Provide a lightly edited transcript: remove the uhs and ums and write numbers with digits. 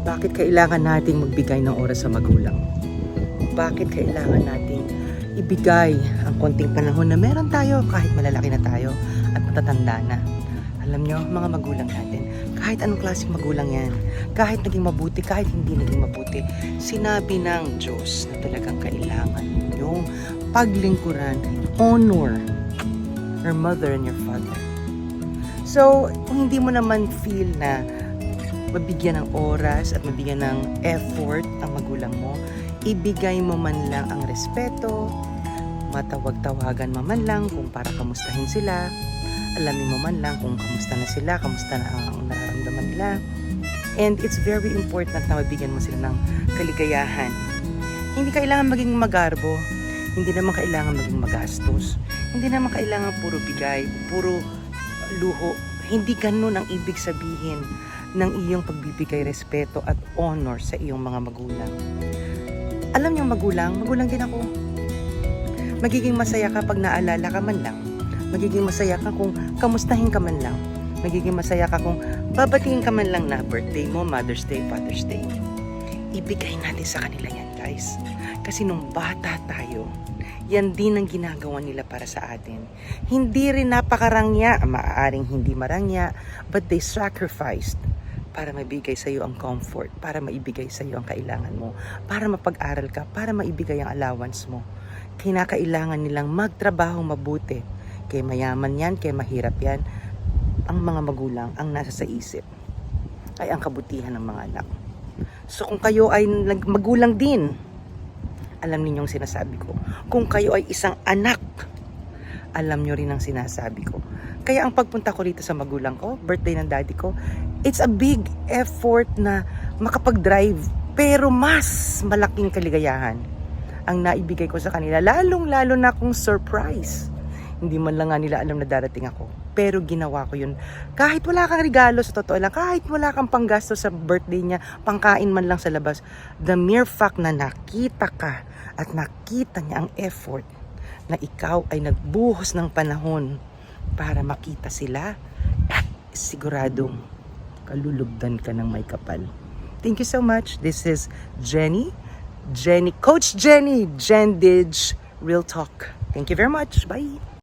Bakit kailangan nating magbigay ng oras sa magulang? Bakit kailangan nating ibigay ang konting panahon na meron tayo kahit malalaki na tayo at matatanda na? Alam nyo, mga magulang natin, kahit anong klaseng magulang yan, kahit naging mabuti, kahit hindi naging mabuti, sinabi ng Diyos na talagang kailangan yung paglingkuran, honor your mother and your father. So, kung hindi mo naman feel na mabigyan ng oras at mabigyan ng effort ang magulang mo, ibigay mo man lang ang respeto, matawag-tawagan mo man lang kung para kamustahin sila, alamin mo man lang kung kamusta na sila, kamusta na ang nararamdaman nila. And it's very important na mabigyan mo sila ng kaligayahan. Hindi kailangan maging magarbo, hindi naman kailangan maging magastos, hindi naman kailangan puro bigay, puro luho. Hindi ganun ang ibig sabihin ng iyong pagbibigay respeto at honor sa iyong mga magulang. Alam niyo magulang din ako. Magiging masaya ka pag naalala ka man lang. Magiging masaya ka kung kamustahin ka man lang. Magiging masaya ka kung babatiin ka man lang na birthday mo, Mother's Day, Father's Day. Ibigay natin sa kanila yan, guys. Kasi nung bata tayo, yan din ang ginagawa nila para sa atin. Hindi rin napakarangya, maaaring hindi marangya, but they sacrificed para maibigay sa iyo ang comfort, para maibigay sa iyo ang kailangan mo, para mapag-aral ka, para maibigay ang allowance mo. Kinakailangan nilang magtrabaho mabuti. Kaya mayaman yan, kaya mahirap yan. Ang mga magulang, ang nasa sa isip, ay ang kabutihan ng mga anak. So kung kayo ay magulang din, alam ninyong sinasabi ko. Kung kayo ay isang anak, alam nyo rin ang sinasabi ko. Kaya ang pagpunta ko rito sa magulang ko, birthday ng daddy ko, it's a big effort na makapag-drive, pero mas malaking kaligayahan ang naibigay ko sa kanila, lalong-lalo na kung surprise. Hindi man lang nga nila alam na darating ako, pero ginawa ko yun. Kahit wala kang regalo, sa totoo lang, kahit wala kang panggasto sa birthday niya, pangkain man lang sa labas, the mere fact na nakita ka at nakita niya ang effort na ikaw ay nagbuhos ng panahon para makita sila, siguradong kalulugdan ka ng may kapal. Thank you so much. This is Coach Jenny, Gendage Real Talk. Thank you very much. Bye.